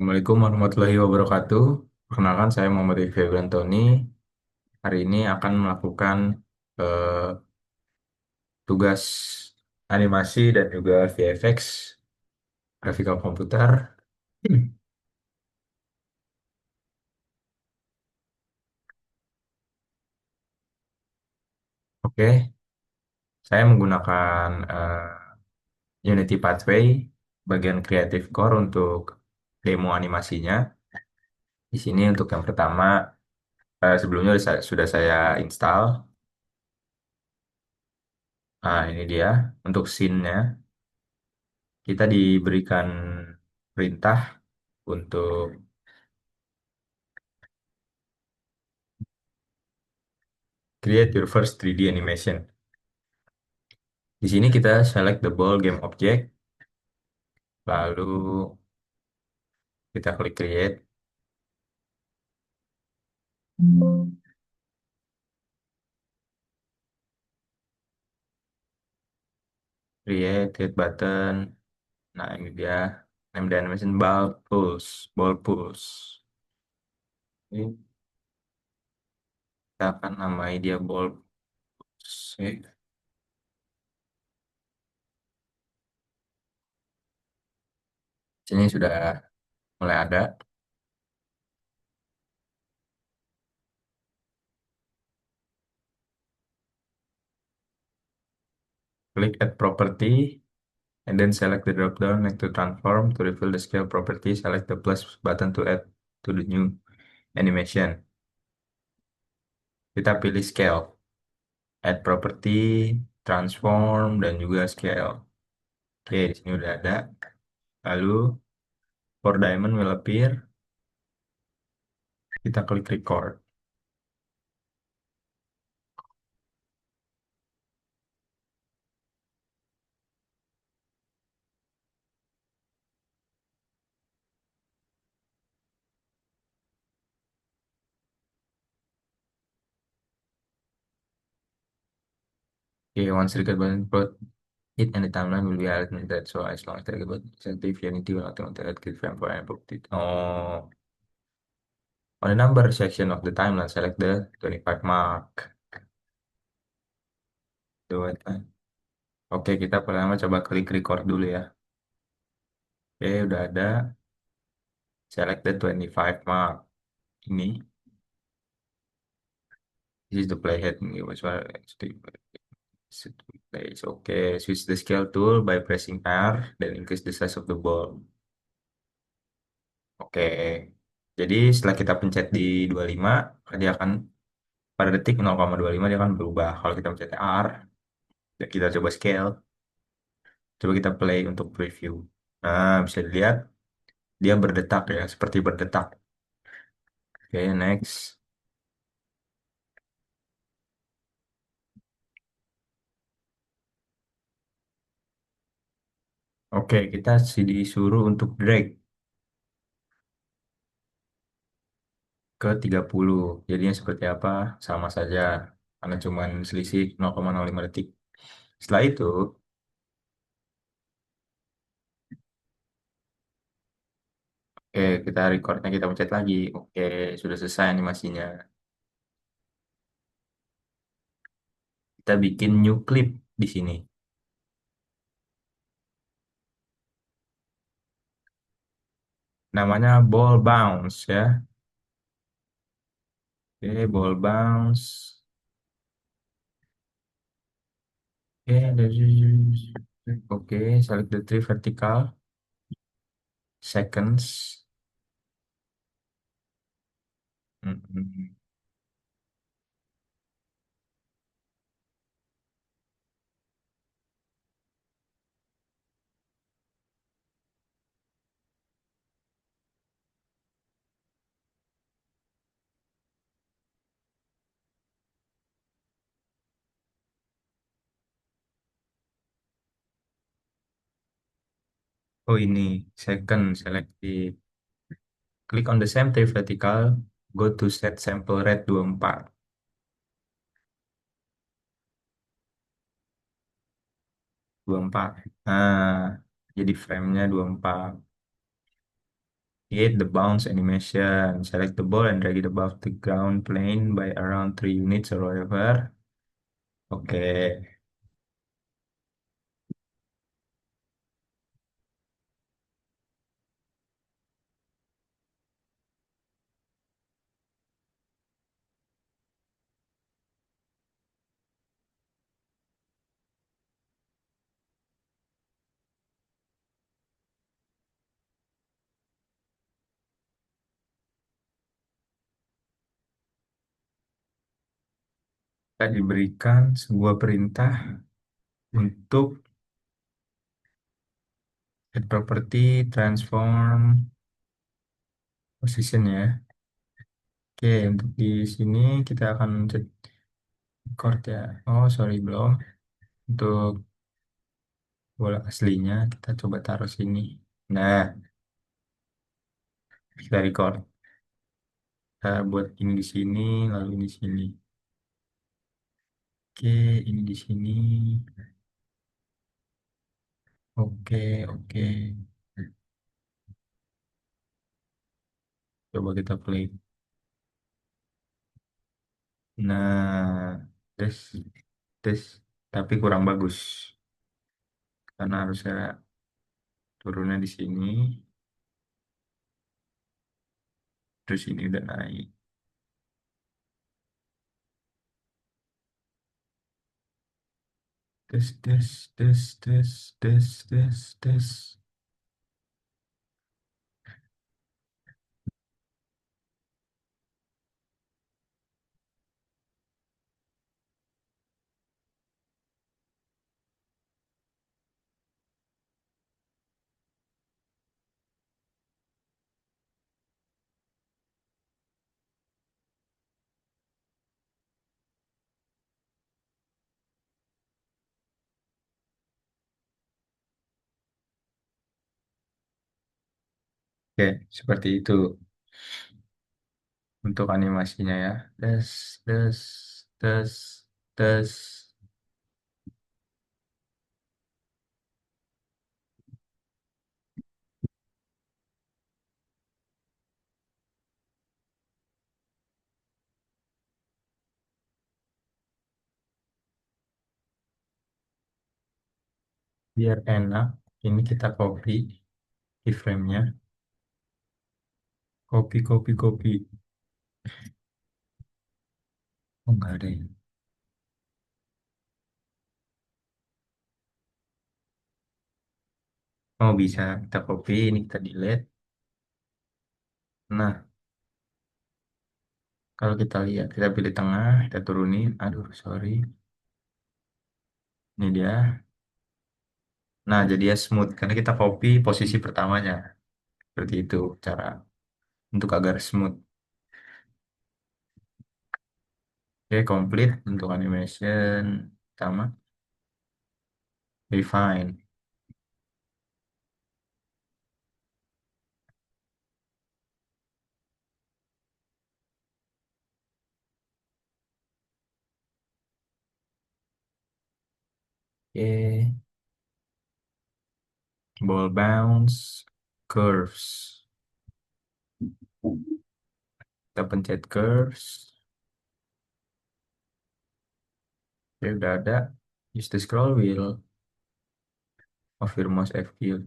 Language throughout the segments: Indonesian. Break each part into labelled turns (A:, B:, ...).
A: Assalamualaikum warahmatullahi wabarakatuh. Perkenalkan, saya Muhammad Rifai Brantoni. Hari ini akan melakukan eh, tugas animasi dan juga VFX, grafika komputer. Oke, saya menggunakan Unity Pathway, bagian Creative Core untuk demo animasinya. Di sini untuk yang pertama, sebelumnya sudah saya install. Nah, ini dia untuk scene-nya. Kita diberikan perintah untuk create your first 3D animation. Di sini kita select the ball game object, lalu kita klik create. Create button. Nah, ini dia name the animation ball pulse, ball pulse. Ini kita akan namai dia ball pulse. Sini sudah mulai ada. Klik add property and then select the drop down next to transform to reveal the scale property. Select the plus button to add to the new animation. Kita pilih scale, add property, transform, dan juga scale. Oke, di sini udah ada. Lalu, for diamond will appear. Kita klik record. Okay, once record button put it and the timeline will be added in that. So as long as the record button is active, Unity will automatically add click frame for and put it. Oh, on the number section of the timeline, select the 25 mark. Do it. Oke, kita pertama coba klik record dulu ya. Oke, udah ada. Select the 25 mark. Ini. This is the playhead. Place. Oke, switch the scale tool by pressing R, then increase the size of the ball. Oke, jadi setelah kita pencet di 25, dia akan pada detik 0,25 dia akan berubah. Kalau kita pencet R, dan kita coba scale, coba kita play untuk preview. Nah, bisa dilihat dia berdetak ya, seperti berdetak. Oke, next. Oke, kita disuruh untuk drag ke 30. Jadinya seperti apa? Sama saja, karena cuma selisih 0,05 detik. Setelah itu, oke, kita recordnya kita pencet lagi. Oke, sudah selesai animasinya. Kita bikin new clip di sini. Namanya ball bounce ya. Oke, ball bounce. Oke, select the three vertical seconds. Mm-mm. Oh ini second select di click on the same three vertical. Go to set sample rate 24. 24. Nah, jadi frame-nya 24. Create the bounce animation. Select the ball and drag it above the ground plane by around 3 units or whatever. Oke, kita diberikan sebuah perintah untuk set property transform position ya. Oke, untuk di sini kita akan set chord ya. Oh, sorry belum. Untuk bola aslinya kita coba taruh sini. Nah, kita record. Kita buat ini di sini, lalu ini di sini. Oke, ini di sini. Oke, oke. Coba kita play. Nah, tes, tes, tapi kurang bagus karena harusnya turunnya di sini, terus ini udah naik. Tes, tes, tes, tes, tes, tes, tes. Oke, seperti itu untuk animasinya ya. Tes, tes, tes, tes. Biar enak, ini kita copy keyframe-nya. Copy, copy, copy. Oh, enggak ada ya. Oh, bisa. Kita copy, ini kita delete. Nah, kalau kita lihat, kita pilih tengah, kita turunin. Aduh, sorry. Ini dia. Nah, jadi ya smooth. Karena kita copy posisi pertamanya. Seperti itu cara untuk agar smooth. Oke, complete untuk animation pertama. Refine. Oke, ball bounce, curves. Kita pencet curves. Oke, udah ada. Use the scroll wheel of your mouse FQ.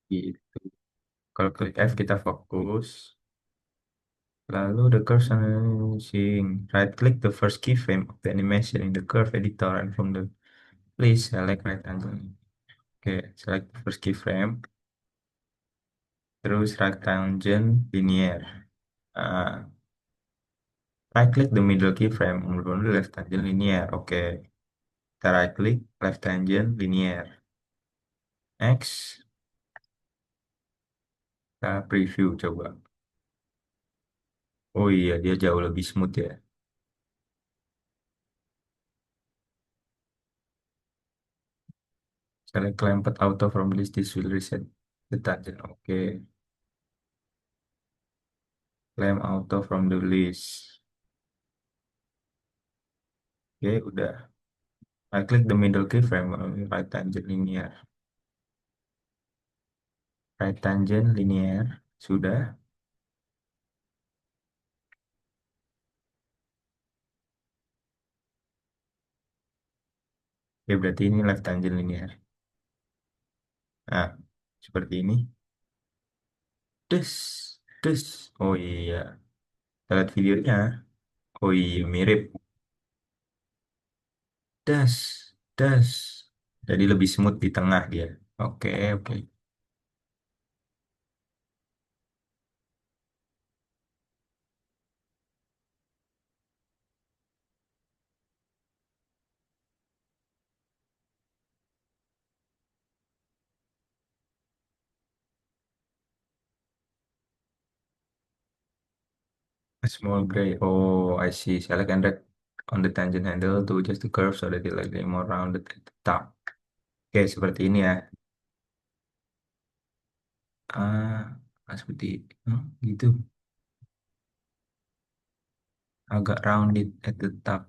A: Gitu. Kalau klik F kita fokus. Lalu the curve animation. Right click the first keyframe of the animation in the curve editor and from the please select rectangle. Oke, select the first keyframe. Terus right tangent linear. Ah, right click the middle keyframe. Kemudian left tangent linear. Oke, kita right click left tangent linear. Next, kita preview coba. Oh iya, dia jauh lebih smooth ya. Select clamped auto from list. This will reset the tangent. Oke. Clamp auto from the list. Oke, udah. I click the middle keyframe, right tangent linear. Right tangent linear. Sudah. Ya, berarti ini left tangent linear. Nah, seperti ini. Des, des. Oh iya, kita lihat videonya. Oh iya, mirip. Das, das. Jadi lebih smooth di tengah dia. Oke, oke. A small gray. Oh, I see. Select and drag on the tangent handle to adjust the curve so that it like more rounded at the top. Oke, seperti ini ya. Seperti gitu. Agak rounded at the top.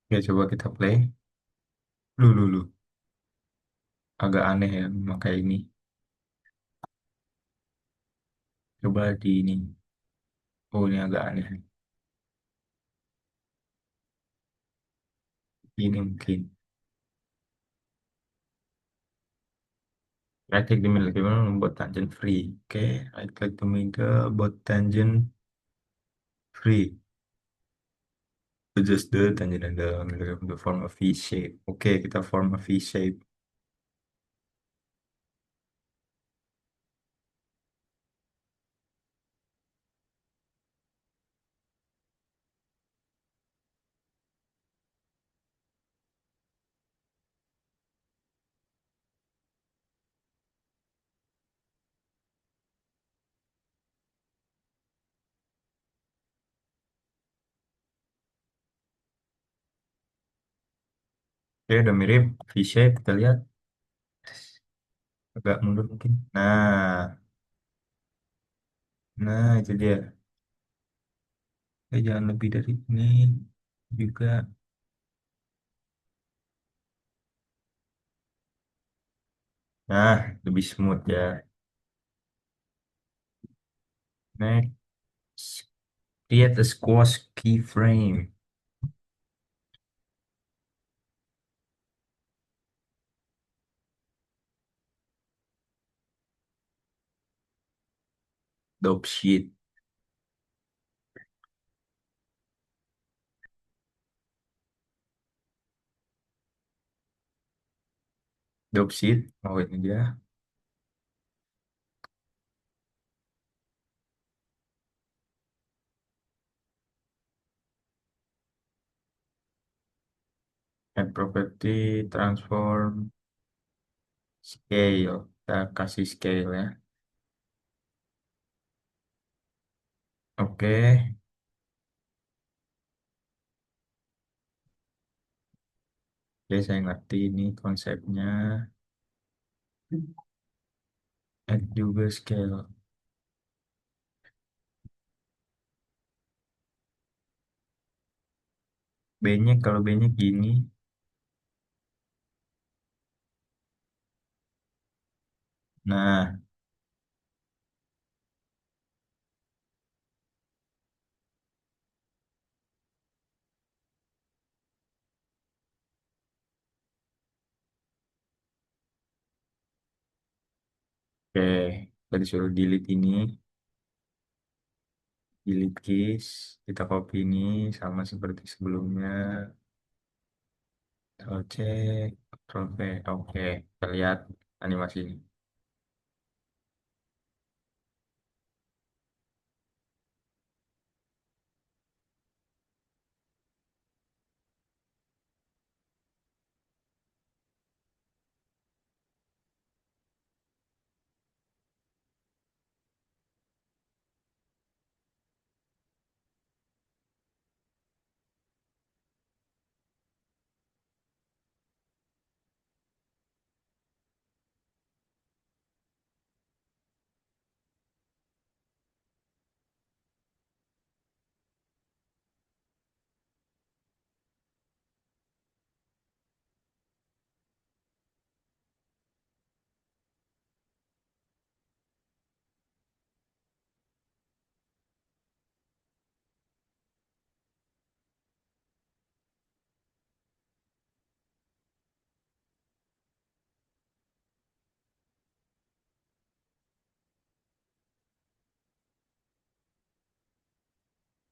A: Oke, coba kita play. Lu. Agak aneh ya, memakai ini. Coba di ini. Oh, ini agak aneh. Ini mungkin. Right click the middle gimana membuat tangent free. Oke, right click the middle buat tangent free. Adjust the tangent and the form a V shape. Oke, kita form a V shape. Oke, udah mirip V shape. Kita lihat agak mundur mungkin. Nah itu dia. Jangan lebih dari ini juga. Nah, lebih smooth ya. Next, create a squash keyframe. Dope sheet. Dope sheet. Oh ini dia. Add property, transform, scale. Kita kasih scale ya. Oke. Oke, saya ngerti ini konsepnya. Add juga scale. B-nya kalau B-nya gini. Nah, oke. Kita disuruh delete ini. Delete keys. Kita copy ini sama seperti sebelumnya. Ctrl C, Ctrl V. Oke, kita lihat animasi ini.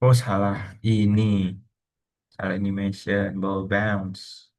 A: Oh, salah ini. Salah animation. Ball bounce.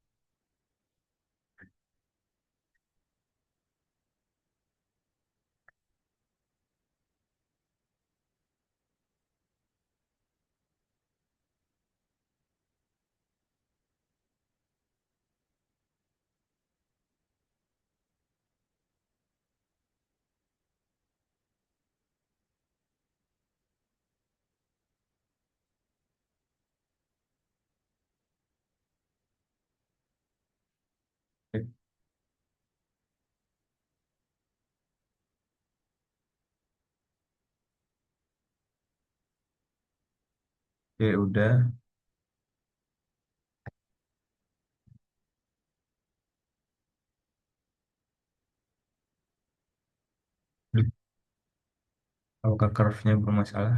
A: Oke, udah. Duh, apakah curve-nya bermasalah?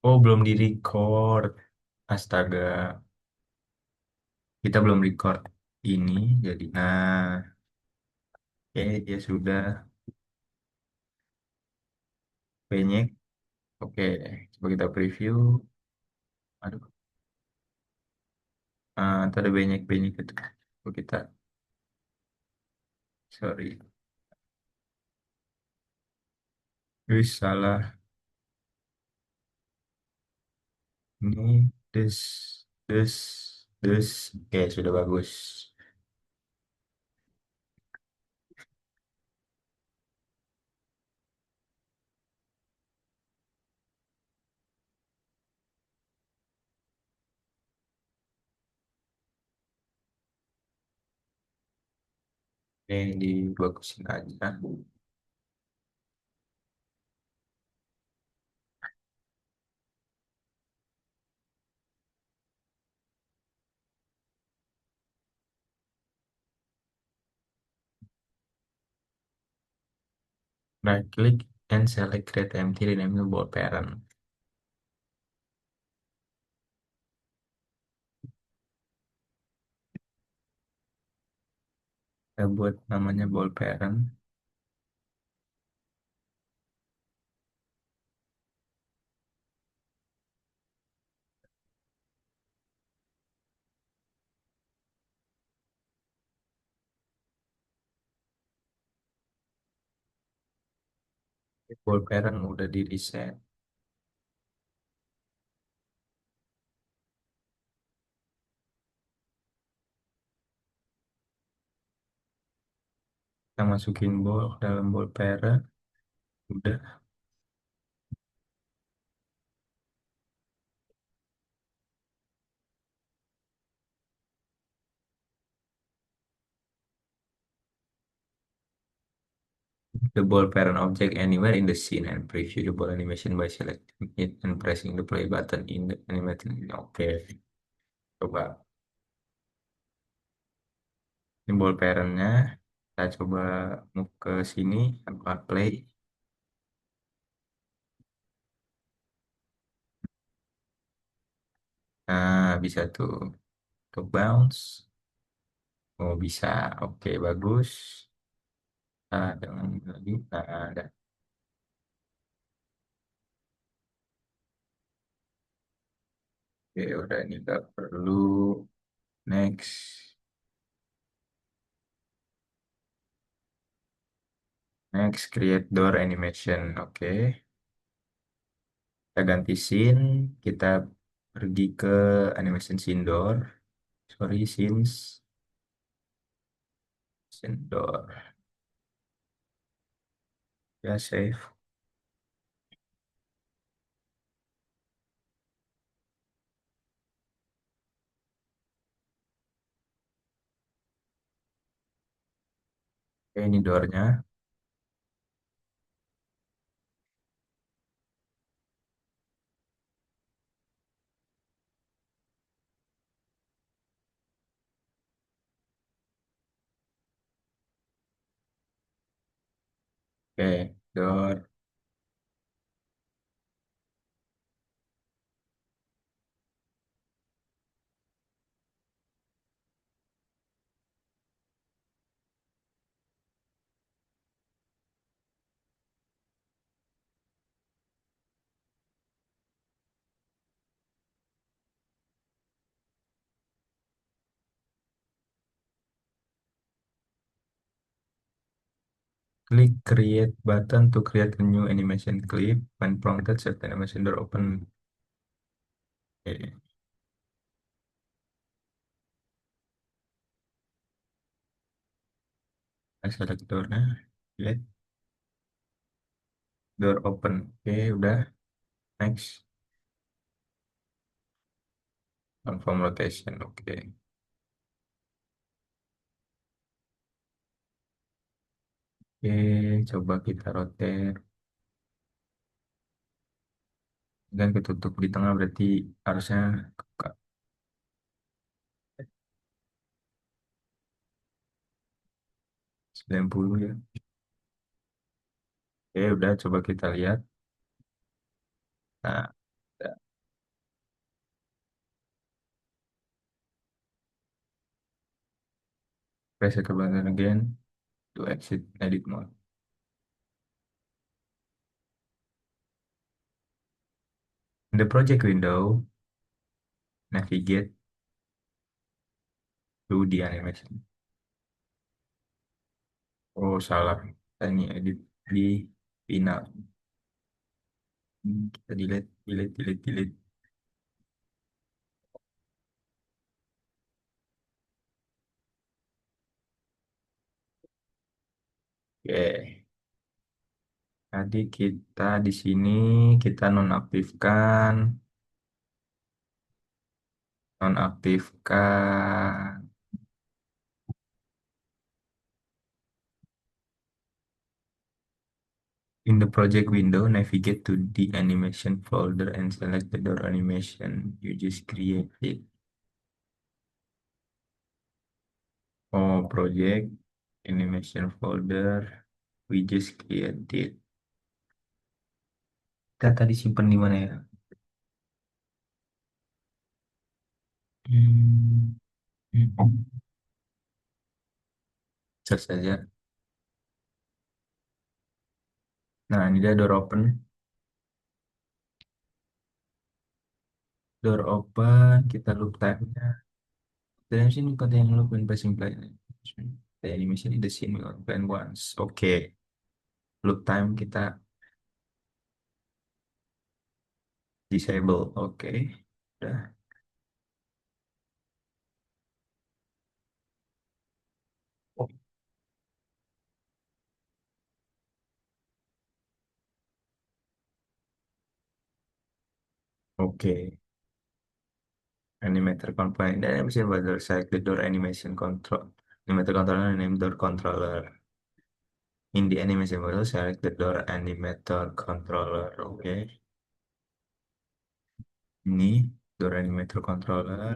A: Oh, belum di-record. Astaga, kita belum record ini. Jadi, ya sudah. Banyak. Oke, coba kita preview. Aduh, tadi banyak itu. Coba kita, sorry. Wih, salah. Ini, this, this. Oke, sudah bagus. Ini dibagusin aja. Right click and select create empty rename ball parent. Kita buat namanya ball parent. Ball parent udah di reset. Kita masukin ball ke dalam ball parent. Udah. The ball parent object anywhere in the scene and preview the ball animation by selecting it and pressing the play button in the animated. Oke, coba. Ini ball parentnya. Kita coba move ke sini tanpa play. Nah, bisa tuh. Ke bounce. Oh, bisa. Oke, bagus. Dengan ini lagi. Nah, ada. Oke, udah ini nggak perlu. Next. Next, create door animation. Oke. Kita ganti scene. Kita pergi ke animation scene door. Sorry, scenes. Scene door. Ya, save. Oke, ini doornya. Oke, door. Click create button to create a new animation clip. When prompted, set the animation door open. Oke, saya select doornya. Lihat, door open. Oke, udah. Next. Confirm rotation. Oke. Oke, coba kita rotate. Dan ketutup di tengah berarti harusnya ke 90 ya. Oke, udah coba kita lihat. Nah, udah. Press the button again to exit edit mode. In the project window, navigate to the animation. Oh, salah. Ini edit di final. Kita delete, delete, delete, delete. Oke. Tadi kita di sini kita nonaktifkan in the project window, navigate to the animation folder and select the door animation you just created. Oh, project animation folder we just created. Data disimpan di mana ya? Hmm, Search saja. Nah, ini dia door open. Door open, kita loop time-nya. The animation contain loop when pressing play. The animation in the scene will plan once. Oke, loop time kita disable. Oke, udah. Oke, animator component dan animation button select the door animation control. Animator controller name door controller. In the animation button select the door animator controller. Oke, ini door animator controller.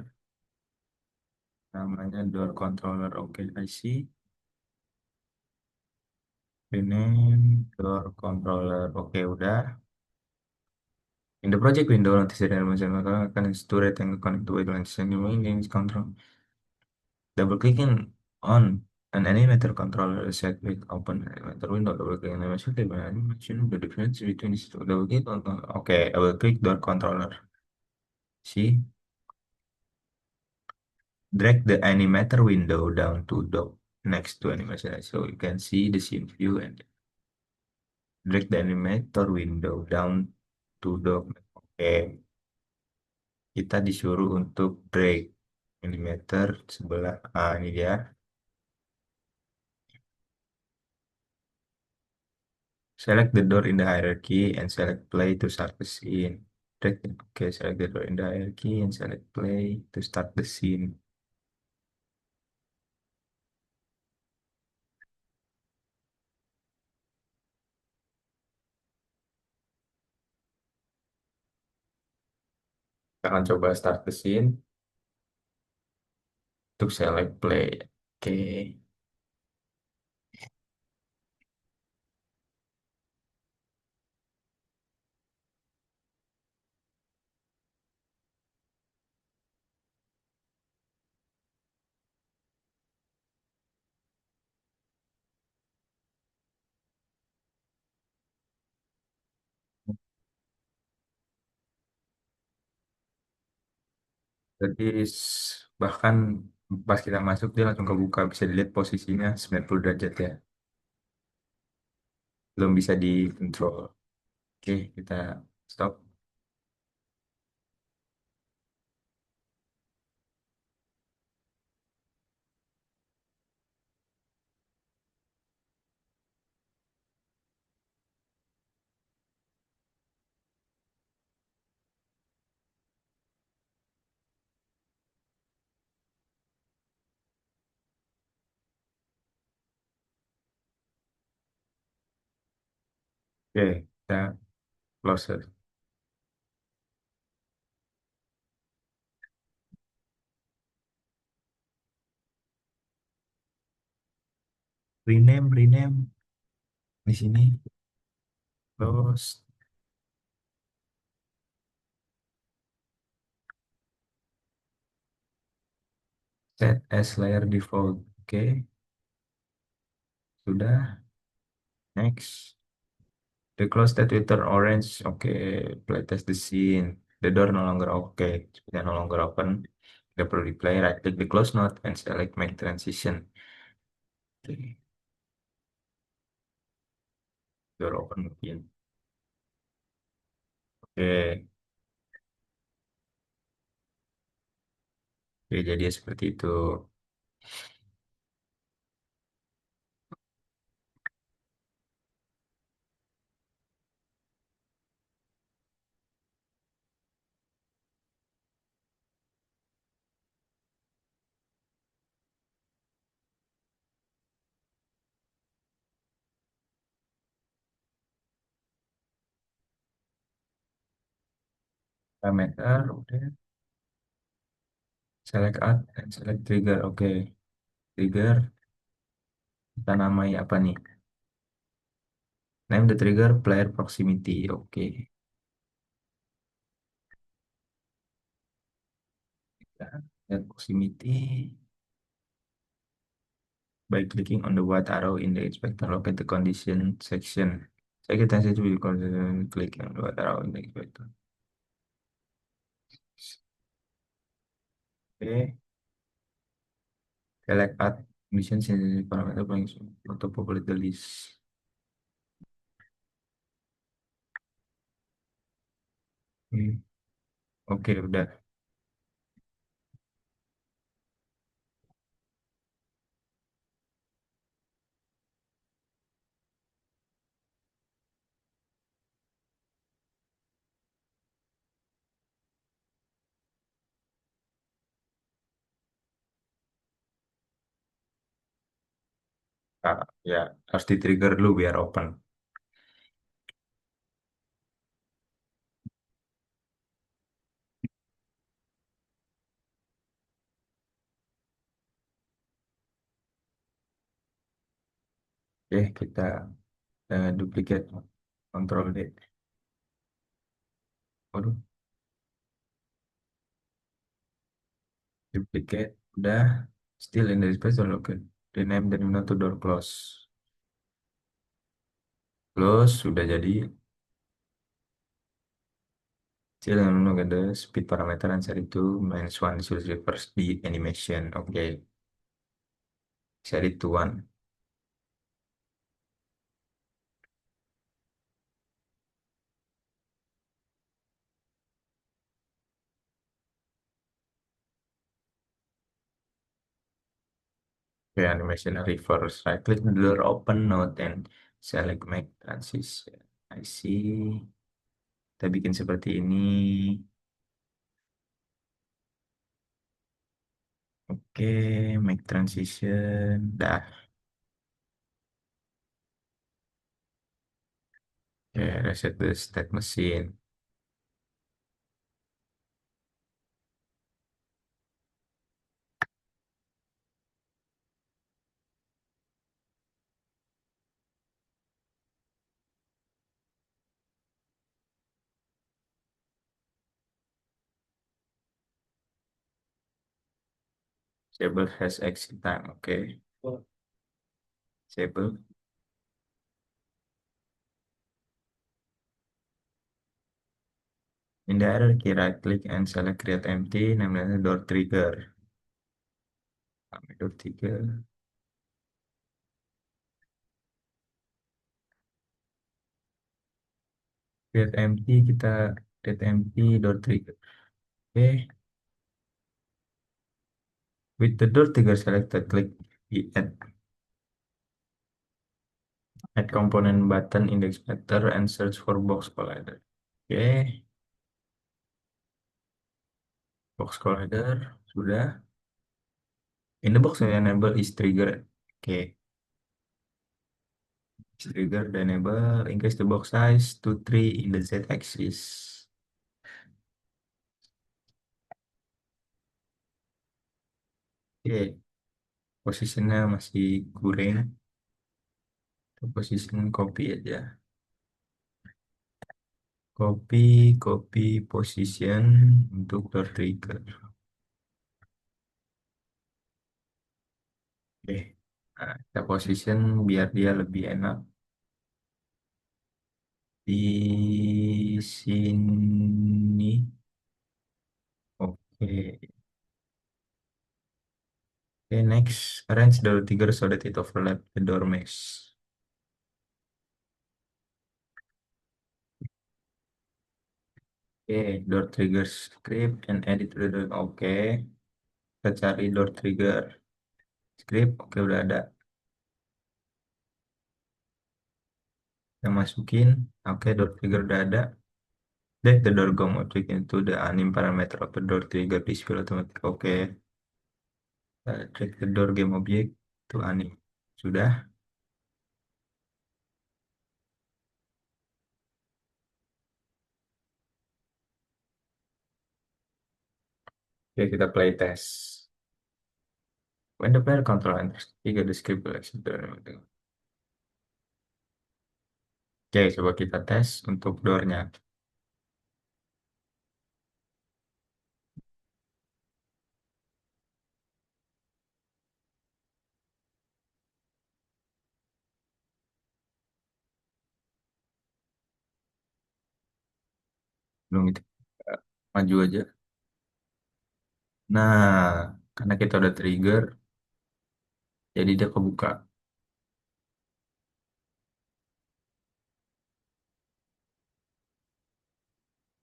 A: Namanya door controller. Oke, I see. Rename door controller. Oke, udah. In the project window, notice the animation controller can store it and connect to it when sending control. Double clicking on an animator controller is set with open animator window. Double click on animation table animation the difference between these two. Double click on okay, double click door controller. See, drag the animator window down to dock next to animation. So you can see the scene view and drag the animator window down to dock. Oke, kita disuruh untuk drag animator sebelah. Ah, ini dia. Select the door in the hierarchy and select play to start the scene. Okay, select the door in the hierarchy and select play to start the scene. Kita akan coba start the scene untuk select play. Oke, Jadi bahkan pas kita masuk dia langsung kebuka, bisa dilihat posisinya 90 derajat ya. Belum bisa dikontrol. Oke, kita stop. Oke, kita close. Rename di sini. Close, set as layer default. Oke, sudah. Next. The close that will turn orange. Oke, playtest the scene. The door no longer okay. Sepertinya no longer open. Tidak perlu di play. Right click the close node and select make transition. Oke, door open mungkin. Oke, oke jadi seperti itu. Parameter, udah. Select add and select trigger. Oke, trigger. Kita namai apa nih? Name the trigger player proximity. Oke, kita lihat proximity. By clicking on the white arrow in the inspector, locate the condition section. Check attention to the condition, click on the white arrow in the inspector. Oke, select add condition sensitive parameter paling auto populate the list. Hmm, Oke, udah. Nah, ya, harus di trigger dulu biar open. Oke, kita duplicate control D. Waduh, duplicate. Udah. Still in the space or okay. Rename dan to door close. Close, sudah jadi. Still get the speed parameter and set it to -1 should reverse the animation. Oke, set it to 1. Okay, animation reverse. Right click the door open node and select make transition. I see. Kita bikin seperti ini. Oke, make transition. Dah. Oke, reset the state machine. Disable has exit time. Oke, disable. In the hierarchy, right click and select create empty, namanya door trigger. Kami door trigger. Create empty, kita create empty door trigger. Oke, with the door trigger selected, click the add component button in the inspector and search for box collider. Oke, box collider sudah. In the box enable is trigger. Oke, is trigger the enable increase the box size to 3 in the Z axis. Oke, posisinya masih kuring. Position copy aja. Copy position untuk door trigger. Oke. Nah, kita position biar dia lebih enak di sini. Oke. Oke, next. Arrange door trigger so that it overlap the door mesh. Oke, door trigger script and edit to the door. Oke. Kita cari door trigger script. Oke, udah ada. Kita masukin. Oke, door trigger udah ada. Let the door go object into the anim parameter of the door trigger display automatic. Oke. Drag the door game object to anim. Sudah. Oke, kita play test. When the player control enters, trigger the script will exit the door. Oke, coba kita tes untuk doornya. Belum itu. Eh, Maju aja. Nah, karena kita udah trigger, jadi dia kebuka.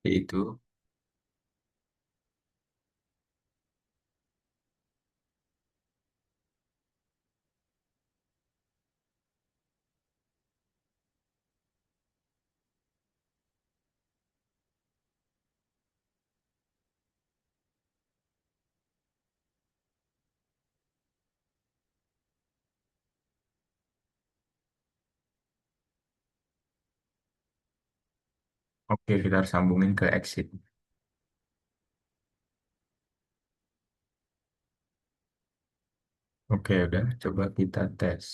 A: Itu. Oke, kita harus sambungin ke exit. Oke, udah. Coba kita tes.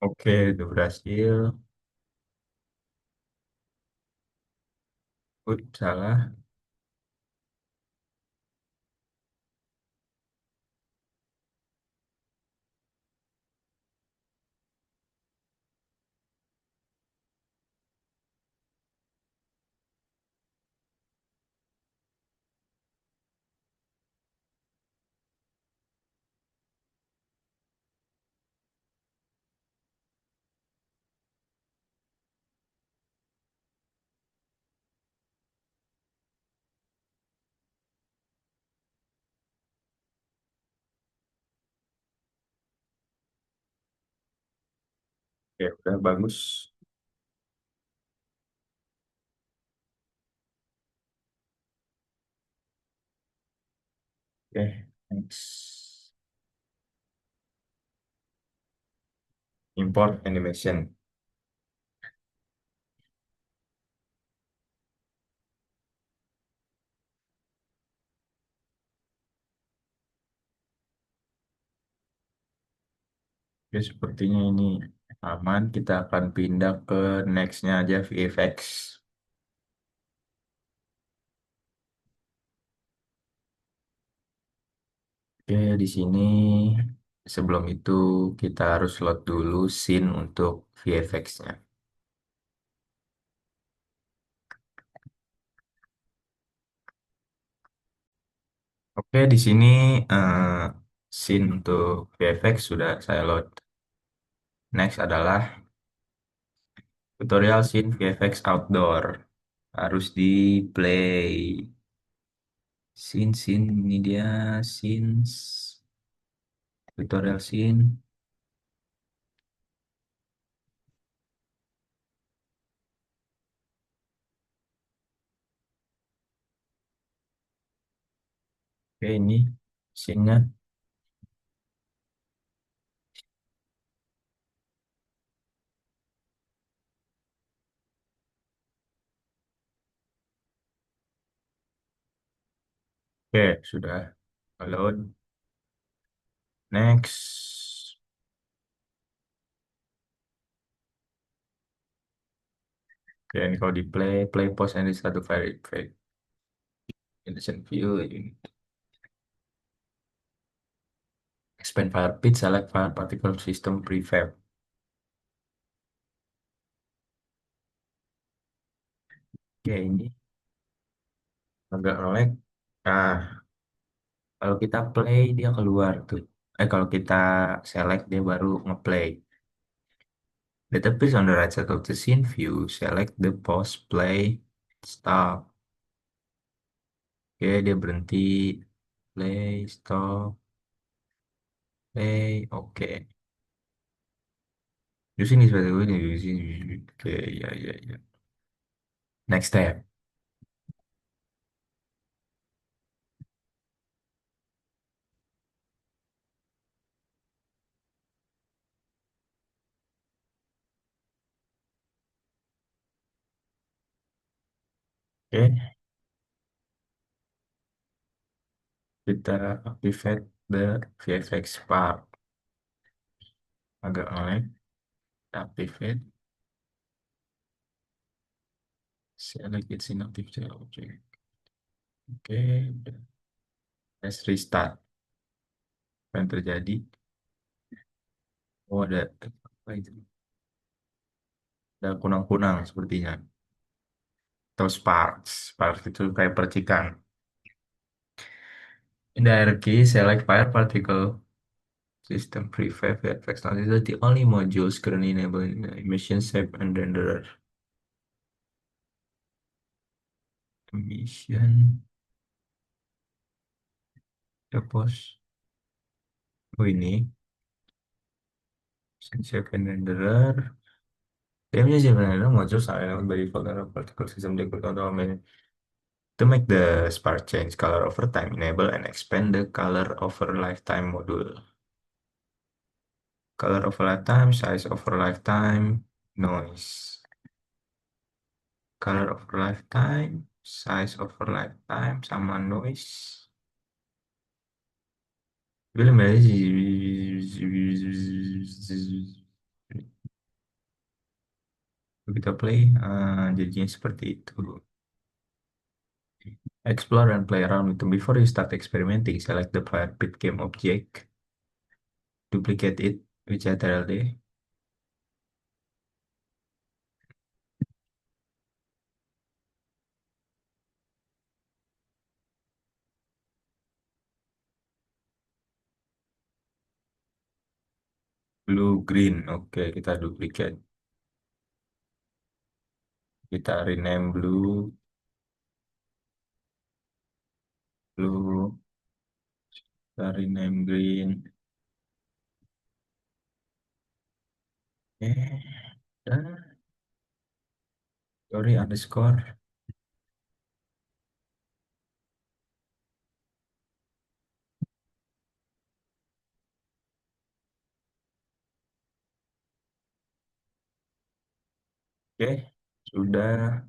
A: Oke, udah berhasil. Salah. Oke, udah bagus. Oke, next. Import animation. Oke, sepertinya ini aman. Kita akan pindah ke nextnya aja VFX. Oke, di sini sebelum itu kita harus load dulu scene untuk VFX-nya. Oke, di sini scene untuk VFX sudah saya load. Next adalah tutorial scene VFX outdoor. Harus di play. Scene ini dia scenes tutorial scene. Oke, ini scene-nya. Oke, sudah load. Next. Oke, ini kalau di play, play pause and restart to fire instant view. Expand fire pit, select fire particle system prefab. Oke, ini agak nge-lag. Nah, kalau kita play dia keluar tuh. Kalau kita select dia baru ngeplay. That appears on the right side of the scene view. Select the pause, play, stop. Oke, dia berhenti. Play, stop, play. Oke. Di sini seperti ini. Di sini. Oke, ya, ya, ya. Next step. Oke, kita activate the VFX part. Agak nge-lag. Activate. Select its inactive object. Oke, let's restart. Apa yang terjadi? Oh, ada apa itu? Ada kunang-kunang sepertinya. Atau sparks. Sparks itu kayak percikan. In the hierarchy, select fire particle system prefab effects. Now, these are the only modules currently enabling the emission shape and renderer. Emission, pos. Oh, ini. Emission shape and renderer. The emission shape and renderer modules are enabled by default on a particle system. They could control to make the spark change color over time, enable and expand the color over lifetime module. Color over lifetime, size over lifetime, noise. Color over lifetime, size over lifetime, sama noise. Film kita play, jadinya seperti itu. Explore and play around with them. Before you start experimenting, select the fire pit game object, duplicate it with CTRL-D. Blue, green. Oke, kita duplicate. Kita rename blue, blue, kita rename green. Dan sorry underscore. Oke, sudah.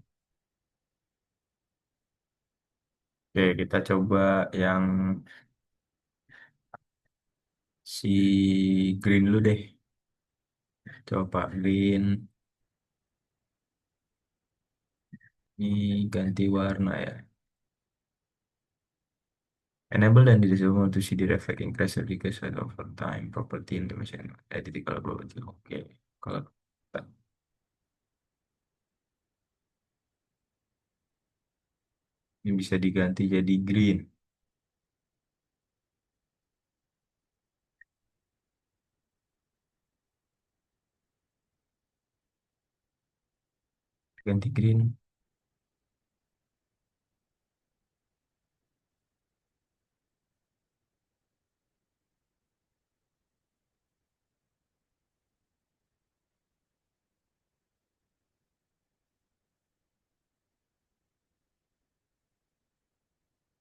A: Oke, kita coba yang si green dulu deh. Coba green ini ganti warna ya. Enable dan disable to see the effect increase the decrease over time property in the machine. Edit kalau property. Oke. Kalau ini bisa diganti jadi green. Ganti green.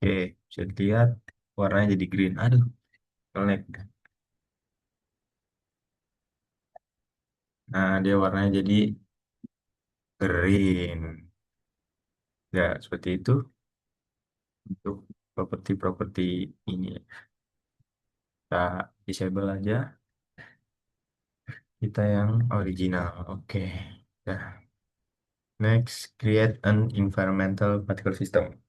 A: Oke, bisa dilihat warnanya jadi green. Aduh, select. Nah, dia warnanya jadi green. Ya, seperti itu untuk properti-properti ini. Kita disable aja. Kita yang original. Oke. Nah, next, create an environmental particle system.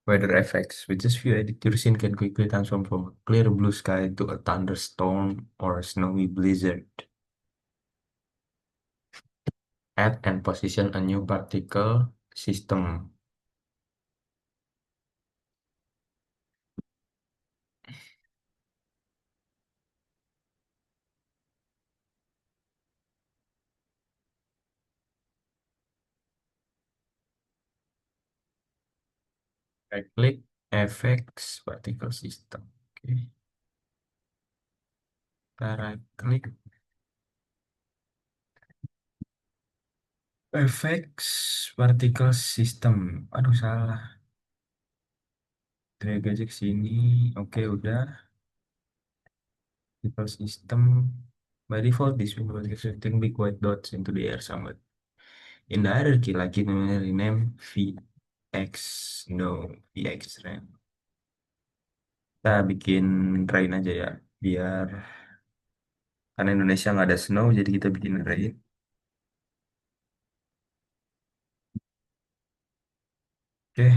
A: Weather effects. With just few edit, your scene can quickly transform from a clear blue sky to a thunderstorm or a snowy blizzard. Add and position a new particle system. Right click, effects, particle system. Oke, kita right click, effects, particle system. Aduh, salah. Drag aja ke sini. Oke, udah. Particle system. By default, this will be shifting big white dots into the air somewhat. In the hierarchy, like it rename VX. No, VX rain. Kita bikin rain aja ya. Biar, karena Indonesia nggak ada snow, jadi kita bikin rain. Oke,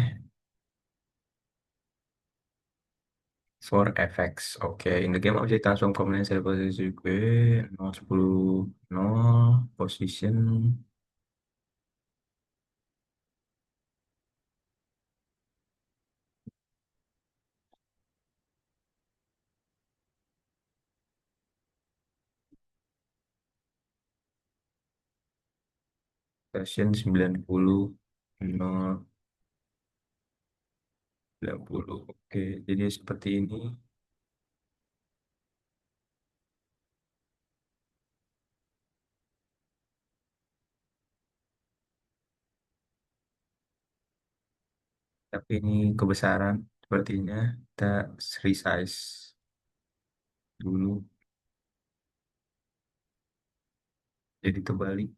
A: for effects. Oke, in the game object transform component cell position gue 0, 10, 0, position version 90, 0, 90. Oke, jadi seperti ini. Tapi ini kebesaran sepertinya. Kita resize dulu. Jadi terbalik.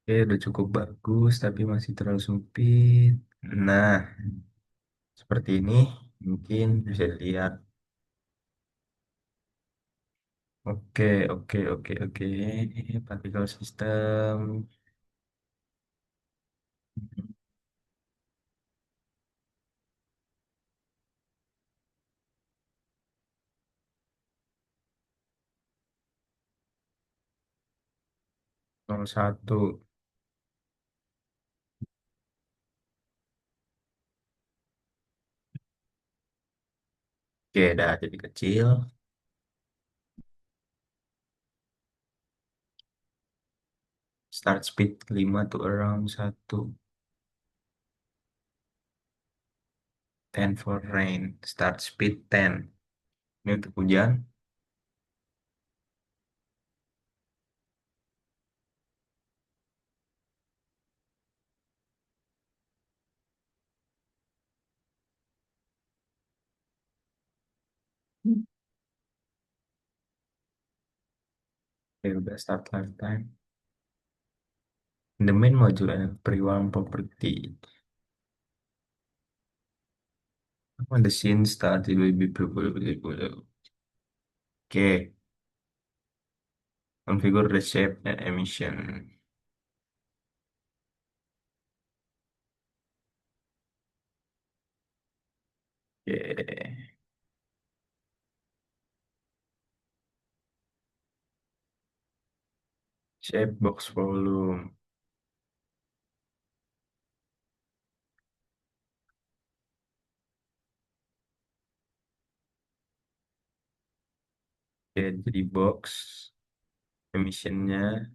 A: Oke, udah cukup bagus, tapi masih terlalu sempit. Nah, seperti ini mungkin bisa dilihat. Oke, oke, oke, oke. Particle system 01. Oke, dah jadi kecil. Start speed 5 to around 1. 10 for rain. Start speed 10. Ini untuk hujan. Ya udah start lifetime. The main module and pre-warm property. When the scene starts, it will be purple. Oke, configure the shape and emission. Oke, shape box volume. Oke, jadi box emissionnya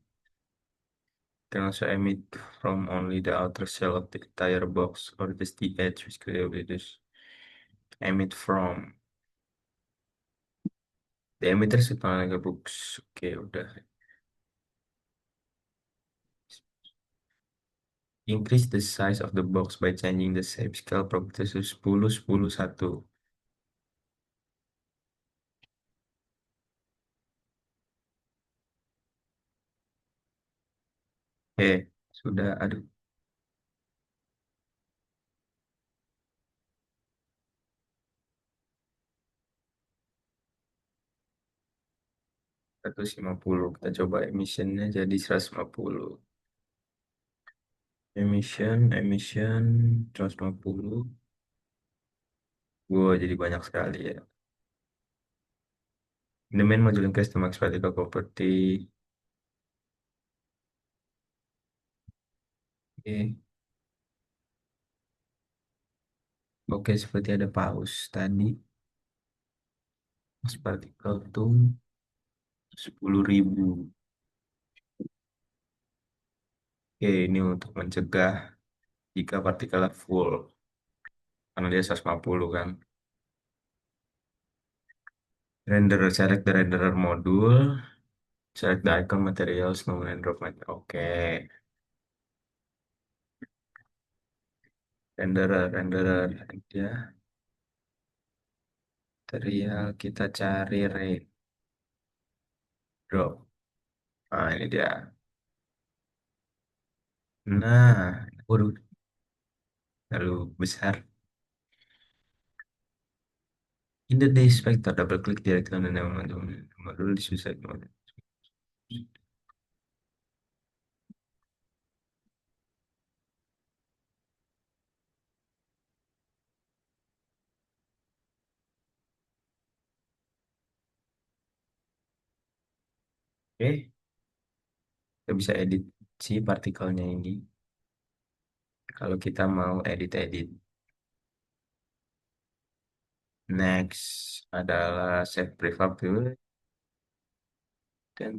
A: can also emit from only the outer shell of the entire box or just the edge which could reduce. Emit from the emitter should not like a box. Oke, udah. Increase the size of the box by changing the shape scale property to 10 10 1. Sudah. Aduh, 150. Kita coba emissionnya jadi 150. Emission 150. Wow, jadi banyak sekali ya. The main module in custom max particle property. Oke, oke, seperti ada pause tadi. Max particle tuh 10.000. Oke, ini untuk mencegah jika partikelnya full. Karena dia 150 kan. Renderer, select the renderer module. Select the icon materials, no and drop material. Oke. Renderer. Ya, material kita cari drop. Nah, ini dia. Nah, waduh, terlalu besar. In the day inspector, double click directly on the name module di suicide mode. Oke, kita bisa edit si partikelnya ini. Kalau kita mau edit-edit. Next adalah set prefab dulu. Dan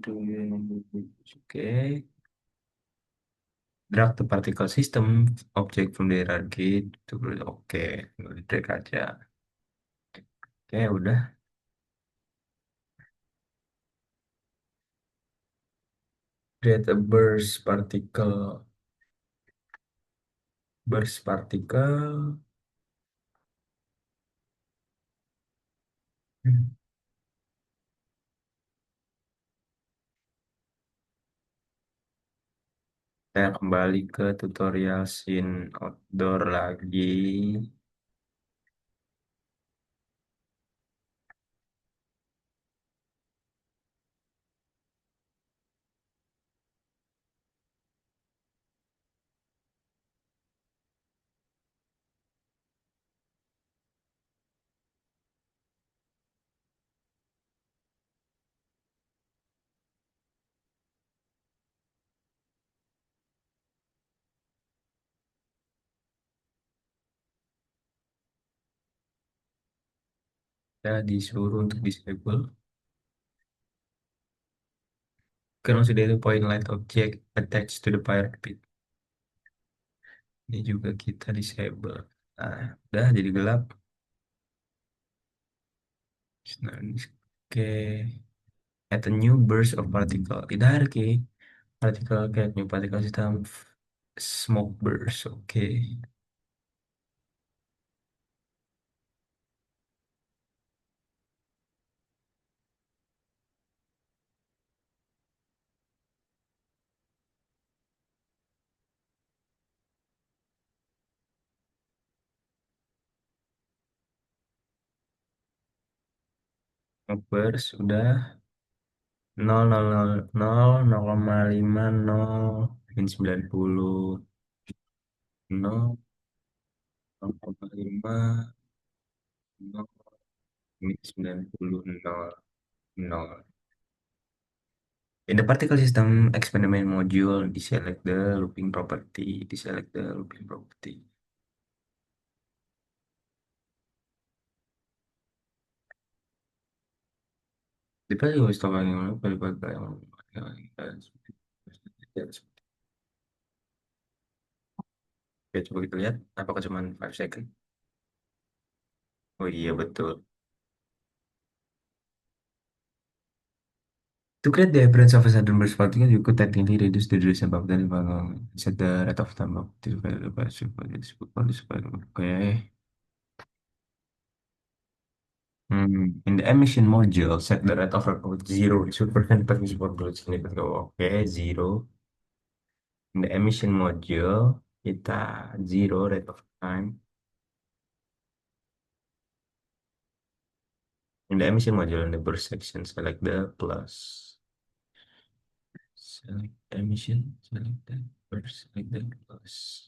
A: oke. Drag the particle system object from the error gate to oke, drag aja. Oke, udah. Create a burst particle. Saya kembali ke tutorial scene outdoor lagi. Saya disuruh untuk disable. Consider the point light object attached to the fire pit. Ini juga kita disable. Nah, udah jadi gelap. Nah, oke. Add a new burst of particle. Tidak ada ke particle get new particle system smoke burst. Oke. Movers udah 0,000,0,5 min 90 0,5 min 90 0. In the particle system experiment module, deselect the looping property. Deselect the looping property. The value is talking about. Oke, coba kita lihat apakah cuma 5 second. Oh iya betul. To create the appearance of a sudden burst particle, you could technically reduce the duration of the set the rate of time of the Oke. In the emission module, set the rate of report zero. Should prevent permissible growth significant. Oke, zero. In the emission module, kita zero rate of time. In the emission module, in the burst section, select the plus. Select emission, select the burst, select the plus.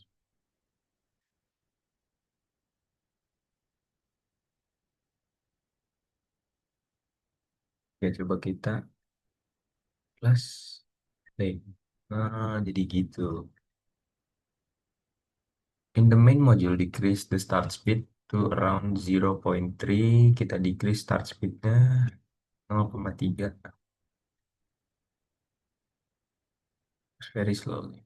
A: Oke, coba kita plus. Nih. Jadi gitu. In the main module, decrease the start speed to around 0.3. Kita decrease start speednya 0,3. Very slowly.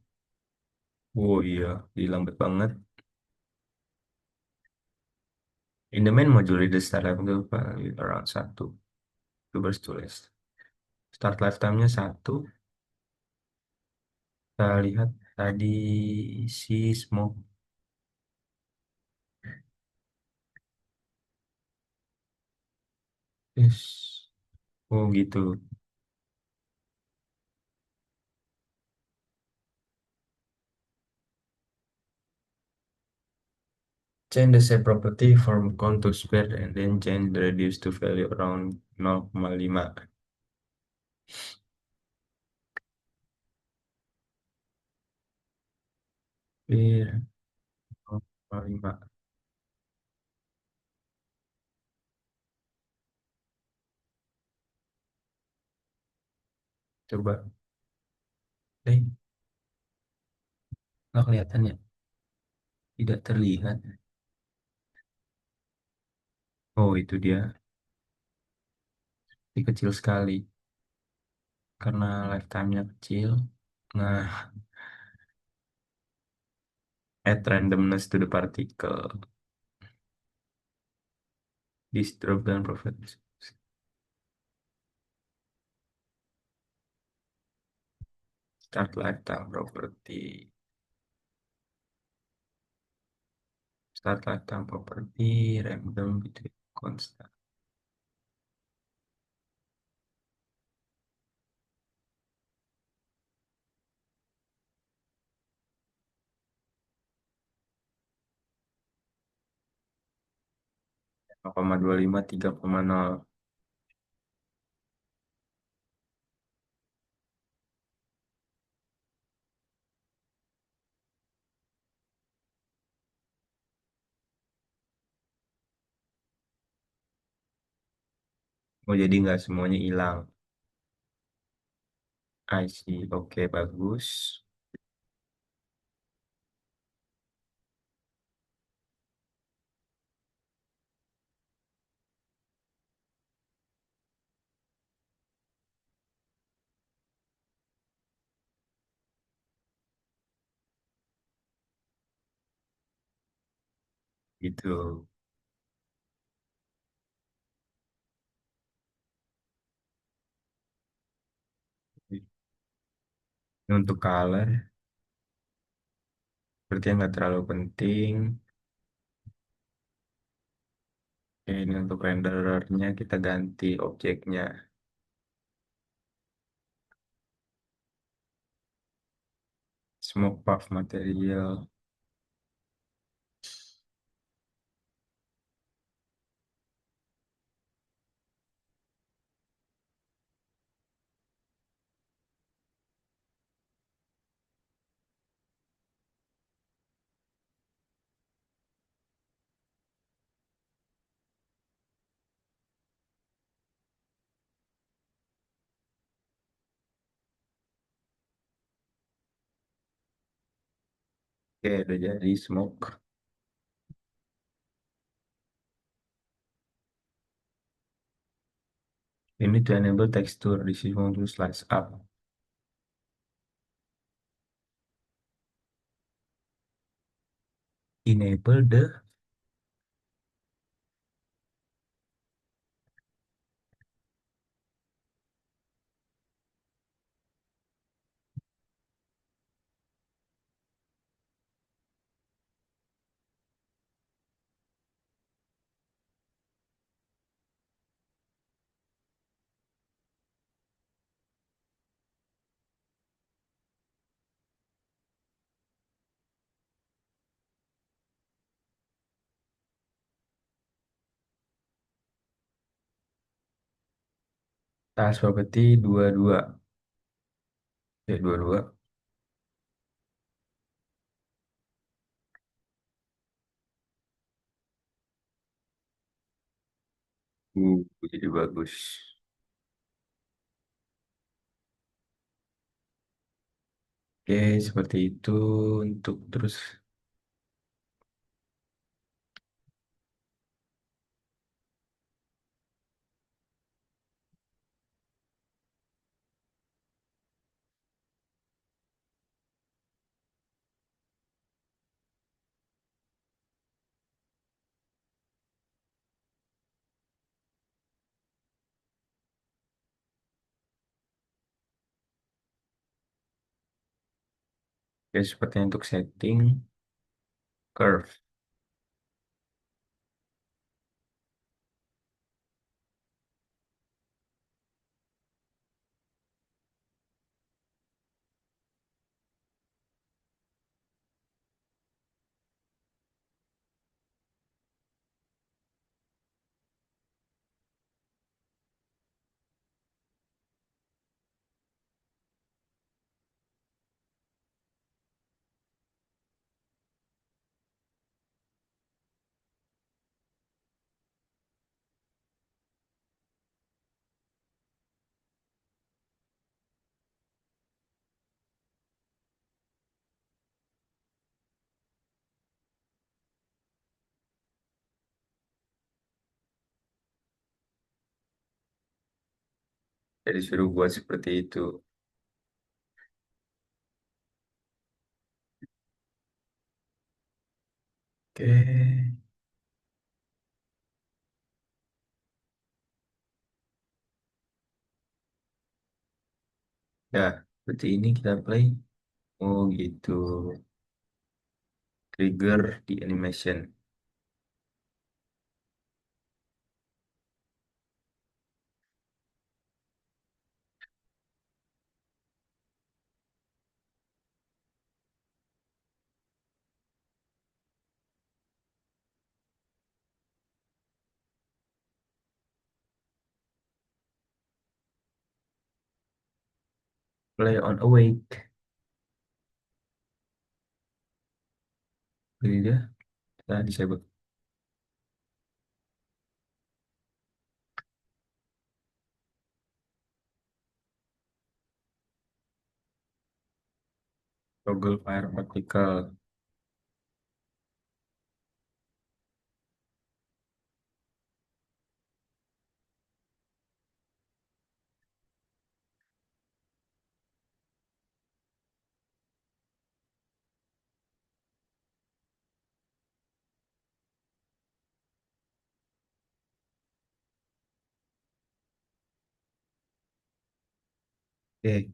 A: Oh iya, jadi lambat banget. In the main module, the start level around 1. Itu baru tulis. Start lifetime-nya 1. Kita lihat tadi si smoke. Yes. Oh gitu. Change the shape property from cone to sphere and then change the radius to value around 0,5. Sphere 0,5. Coba. Eh, nggak kelihatan ya? Tidak terlihat. Oh, itu dia. Ini kecil sekali. Karena lifetime-nya kecil. Nah, add randomness to the particle. This drop down properties. Start lifetime property. Start lifetime property. Random between constant. Nol koma dua lima 3,0. Oh, jadi nggak semuanya hilang. I see. Oke, bagus. Gitu. Ini untuk color, berarti yang nggak terlalu penting. Oke, ini untuk renderernya kita ganti objeknya. Smoke puff material. Oke, udah jadi smoke. You need to enable texture. This is want to slice up. Enable the task property 22. Ya, 22. Jadi bagus. Oke, seperti itu untuk terus. Oke, seperti untuk setting curve. Jadi suruh buat seperti itu. Oke. Ya, seperti ini kita play. Oh gitu. Trigger di animation. Play on awake. Ini dia. Kita disable. Toggle fire particle. Oke.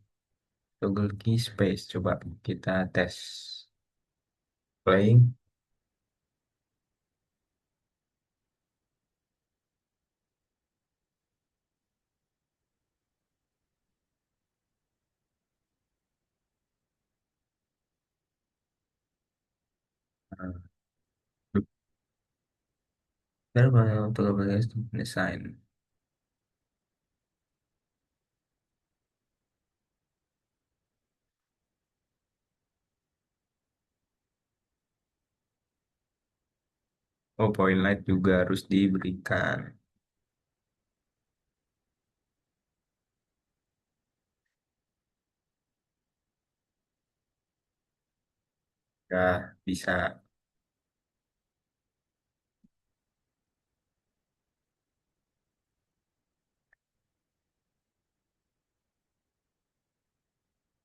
A: Toggle key space. Coba kita tes. Playing. Nah, Toggle toggle design. Oh, point light juga harus diberikan. Ya, bisa.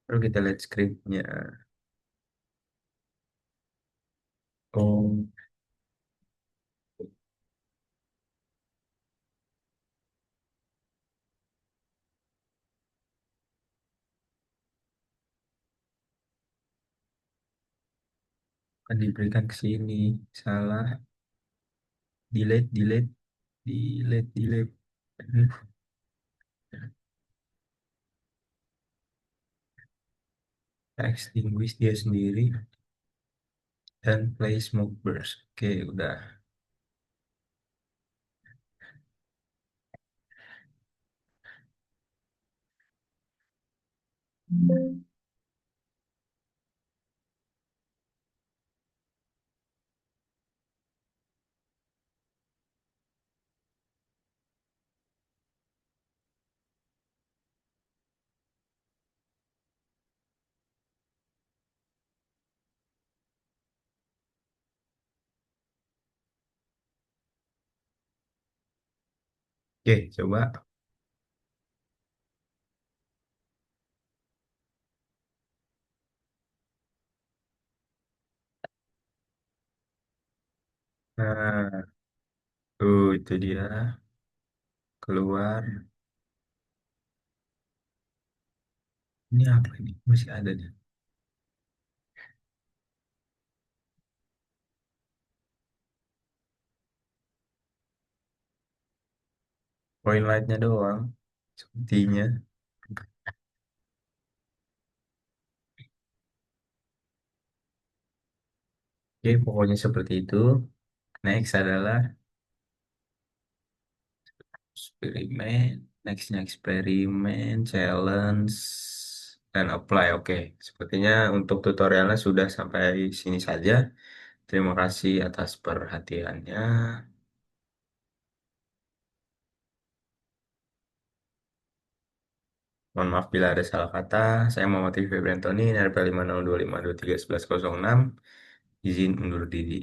A: Lalu kita lihat skripnya. Oh, kan diberikan ke sini. Salah. Delete, delete, delete, delete. Extinguish dia sendiri dan play smoke burst. Oke, udah. Oke, coba. Nah, tuh itu dia. Keluar. Ini apa ini? Masih ada nih. Point lightnya doang. Sepertinya. Oke, pokoknya seperti itu. Next adalah eksperimen. Nextnya eksperimen, challenge, dan apply. Oke, sepertinya untuk tutorialnya sudah sampai sini saja. Terima kasih atas perhatiannya. Mohon maaf bila ada salah kata. Saya Muhammad Rifai Brantoni, NRP 50252311106. Izin undur diri.